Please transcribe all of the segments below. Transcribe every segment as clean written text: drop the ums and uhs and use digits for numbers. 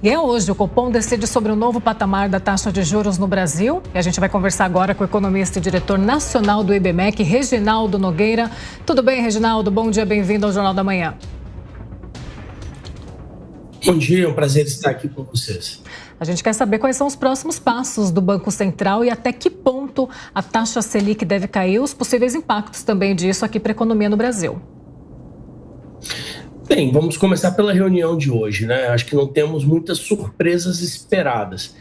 E é hoje, o Copom decide sobre o novo patamar da taxa de juros no Brasil. E a gente vai conversar agora com o economista e diretor nacional do IBMEC, Reginaldo Nogueira. Tudo bem, Reginaldo? Bom dia, bem-vindo ao Jornal da Manhã. Bom dia, é um prazer estar aqui com vocês. A gente quer saber quais são os próximos passos do Banco Central e até que ponto a taxa Selic deve cair, os possíveis impactos também disso aqui para a economia no Brasil. Bem, vamos começar pela reunião de hoje, né? Acho que não temos muitas surpresas esperadas.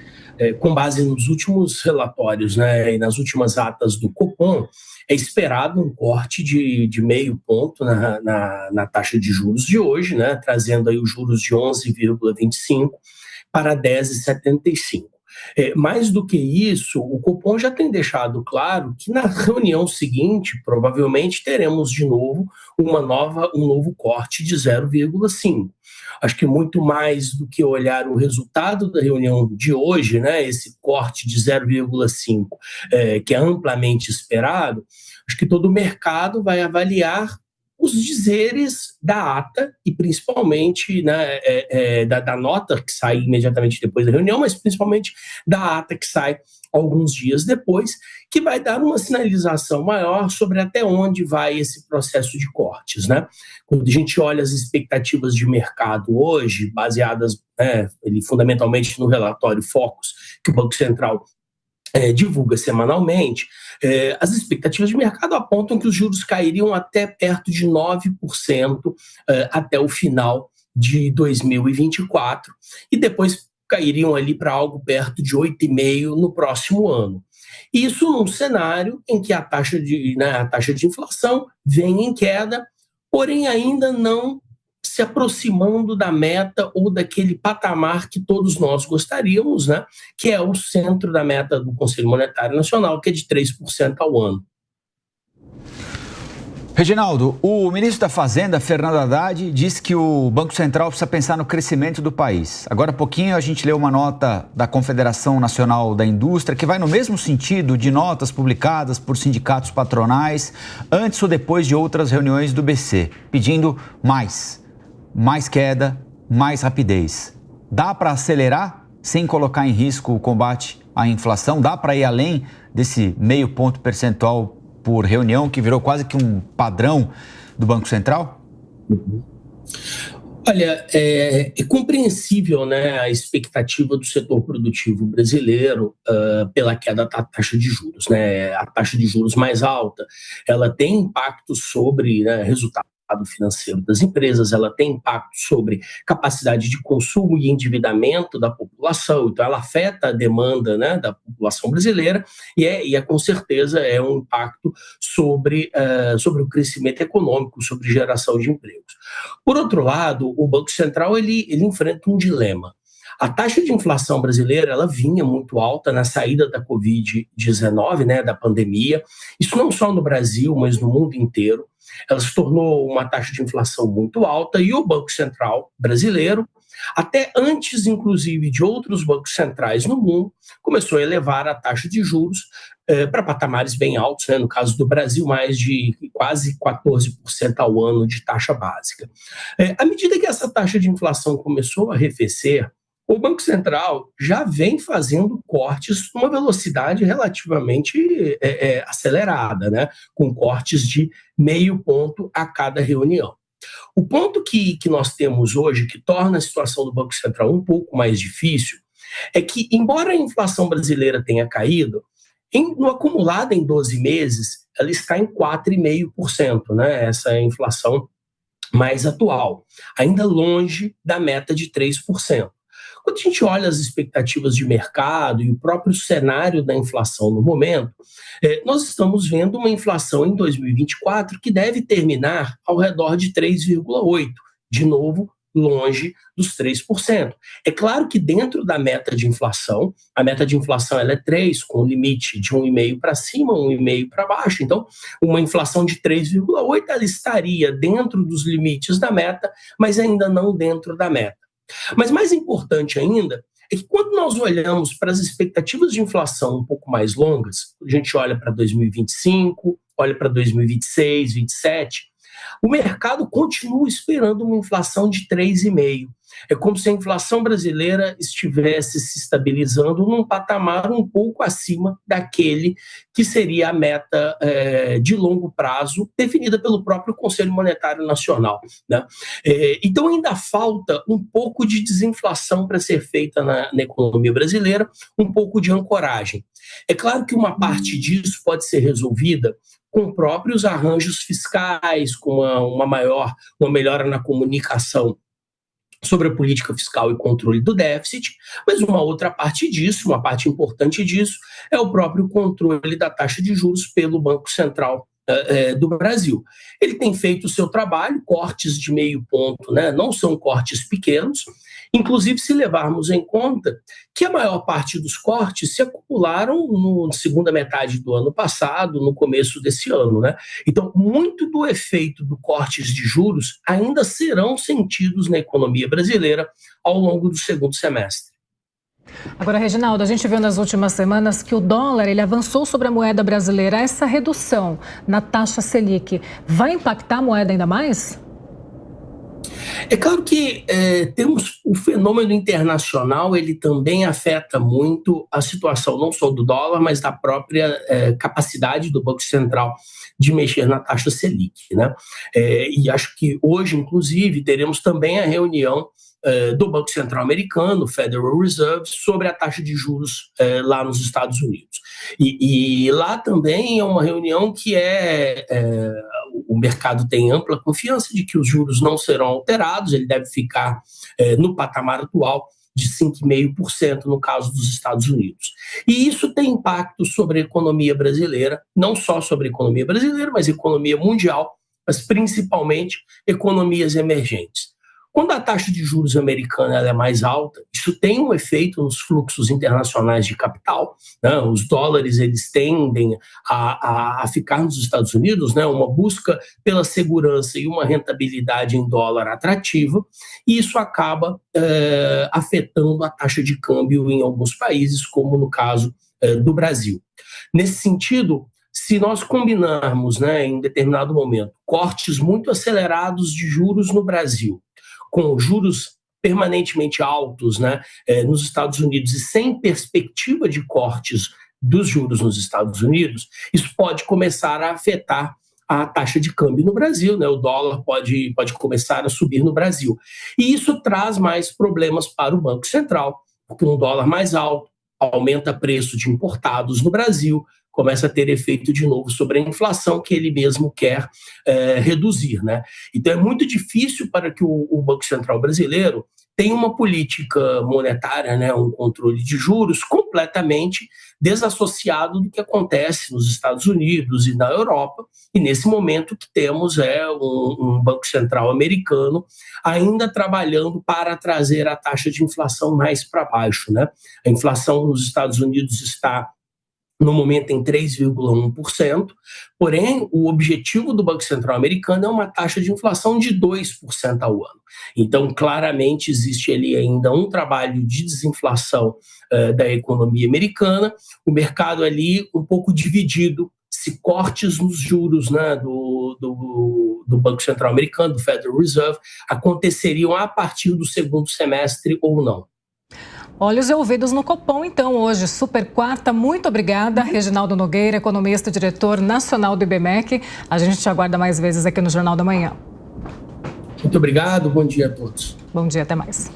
Com base nos últimos relatórios, né, e nas últimas atas do Copom, é esperado um corte de 0,5 ponto na taxa de juros de hoje, né, trazendo aí os juros de 11,25 para 10,75. Mais do que isso, o Copom já tem deixado claro que na reunião seguinte, provavelmente teremos de novo um novo corte de 0,5. Acho que muito mais do que olhar o resultado da reunião de hoje, né, esse corte de 0,5, que é amplamente esperado, acho que todo o mercado vai avaliar os dizeres da ata e principalmente, né, da nota que sai imediatamente depois da reunião, mas principalmente da ata que sai alguns dias depois, que vai dar uma sinalização maior sobre até onde vai esse processo de cortes, né? Quando a gente olha as expectativas de mercado hoje, baseadas fundamentalmente no relatório Focus, que o Banco Central divulga semanalmente, as expectativas de mercado apontam que os juros cairiam até perto de 9% até o final de 2024 e depois cairiam ali para algo perto de 8,5% no próximo ano. Isso num cenário em que a taxa de inflação vem em queda, porém ainda não se aproximando da meta ou daquele patamar que todos nós gostaríamos, né, que é o centro da meta do Conselho Monetário Nacional, que é de 3% ao ano. Reginaldo, o ministro da Fazenda, Fernando Haddad, disse que o Banco Central precisa pensar no crescimento do país. Agora há pouquinho a gente leu uma nota da Confederação Nacional da Indústria que vai no mesmo sentido de notas publicadas por sindicatos patronais antes ou depois de outras reuniões do BC, pedindo mais queda, mais rapidez. Dá para acelerar sem colocar em risco o combate à inflação? Dá para ir além desse 0,5 ponto percentual por reunião, que virou quase que um padrão do Banco Central? Olha, é compreensível, né, a expectativa do setor produtivo brasileiro pela queda da taxa de juros, né? A taxa de juros mais alta, ela tem impacto sobre, né, resultado financeiro das empresas, ela tem impacto sobre capacidade de consumo e endividamento da população, então ela afeta a demanda, né, da população brasileira e com certeza é um impacto sobre o crescimento econômico, sobre geração de empregos. Por outro lado, o Banco Central ele enfrenta um dilema. A taxa de inflação brasileira ela vinha muito alta na saída da Covid-19, né, da pandemia, isso não só no Brasil, mas no mundo inteiro. Ela se tornou uma taxa de inflação muito alta e o Banco Central brasileiro, até antes, inclusive, de outros bancos centrais no mundo, começou a elevar a taxa de juros para patamares bem altos, né? No caso do Brasil, mais de quase 14% ao ano de taxa básica. À medida que essa taxa de inflação começou a arrefecer, o Banco Central já vem fazendo cortes numa velocidade relativamente acelerada, né? Com cortes de 0,5 ponto a cada reunião. O ponto que nós temos hoje, que torna a situação do Banco Central um pouco mais difícil, é que, embora a inflação brasileira tenha caído, no acumulado em 12 meses, ela está em 4,5%, né? Essa é a inflação mais atual, ainda longe da meta de 3%. Quando a gente olha as expectativas de mercado e o próprio cenário da inflação no momento, nós estamos vendo uma inflação em 2024 que deve terminar ao redor de 3,8%, de novo, longe dos 3%. É claro que dentro da meta de inflação, a meta de inflação ela é 3%, com limite de 1,5% para cima, 1,5% para baixo. Então, uma inflação de 3,8% ela estaria dentro dos limites da meta, mas ainda não dentro da meta. Mas mais importante ainda é que quando nós olhamos para as expectativas de inflação um pouco mais longas, a gente olha para 2025, olha para 2026, 2027, o mercado continua esperando uma inflação de 3,5%. É como se a inflação brasileira estivesse se estabilizando num patamar um pouco acima daquele que seria a meta de longo prazo definida pelo próprio Conselho Monetário Nacional, né? Então ainda falta um pouco de desinflação para ser feita na economia brasileira, um pouco de ancoragem. É claro que uma parte disso pode ser resolvida com próprios arranjos fiscais, com uma melhora na comunicação sobre a política fiscal e controle do déficit, mas uma outra parte disso, uma parte importante disso, é o próprio controle da taxa de juros pelo Banco Central do Brasil. Ele tem feito o seu trabalho, cortes de meio ponto, né? Não são cortes pequenos, inclusive se levarmos em conta que a maior parte dos cortes se acumularam na segunda metade do ano passado, no começo desse ano, né? Então, muito do efeito do cortes de juros ainda serão sentidos na economia brasileira ao longo do segundo semestre. Agora, Reginaldo, a gente viu nas últimas semanas que o dólar ele avançou sobre a moeda brasileira. Essa redução na taxa Selic vai impactar a moeda ainda mais? É claro que temos o fenômeno internacional, ele também afeta muito a situação não só do dólar, mas da própria capacidade do Banco Central de mexer na taxa Selic, né? E acho que hoje, inclusive, teremos também a reunião do Banco Central americano, Federal Reserve, sobre a taxa de juros lá nos Estados Unidos. E lá também é uma reunião que o mercado tem ampla confiança de que os juros não serão alterados, ele deve ficar no patamar atual de 5,5% no caso dos Estados Unidos. E isso tem impacto sobre a economia brasileira, não só sobre a economia brasileira, mas a economia mundial, mas principalmente economias emergentes. Quando a taxa de juros americana ela é mais alta, isso tem um efeito nos fluxos internacionais de capital, né? Os dólares eles tendem a ficar nos Estados Unidos, né? Uma busca pela segurança e uma rentabilidade em dólar atrativa, e isso acaba afetando a taxa de câmbio em alguns países, como no caso do Brasil. Nesse sentido, se nós combinarmos, né, em determinado momento, cortes muito acelerados de juros no Brasil, com juros permanentemente altos, né, nos Estados Unidos e sem perspectiva de cortes dos juros nos Estados Unidos, isso pode começar a afetar a taxa de câmbio no Brasil, né? O dólar pode começar a subir no Brasil. E isso traz mais problemas para o Banco Central, porque um dólar mais alto aumenta o preço de importados no Brasil, começa a ter efeito de novo sobre a inflação que ele mesmo quer reduzir, né? Então é muito difícil para que o Banco Central brasileiro tenha uma política monetária, né, um controle de juros completamente desassociado do que acontece nos Estados Unidos e na Europa, e nesse momento o que temos é um Banco Central americano ainda trabalhando para trazer a taxa de inflação mais para baixo, né? A inflação nos Estados Unidos está no momento em 3,1%, porém o objetivo do Banco Central americano é uma taxa de inflação de 2% ao ano. Então, claramente, existe ali ainda um trabalho de desinflação da economia americana, o mercado ali um pouco dividido, se cortes nos juros, né, do Banco Central americano, do Federal Reserve, aconteceriam a partir do segundo semestre ou não. Olhos e ouvidos no Copom, então, hoje, super quarta. Muito obrigada, Reginaldo Nogueira, economista e diretor nacional do IBMEC. A gente te aguarda mais vezes aqui no Jornal da Manhã. Muito obrigado, bom dia a todos. Bom dia, até mais.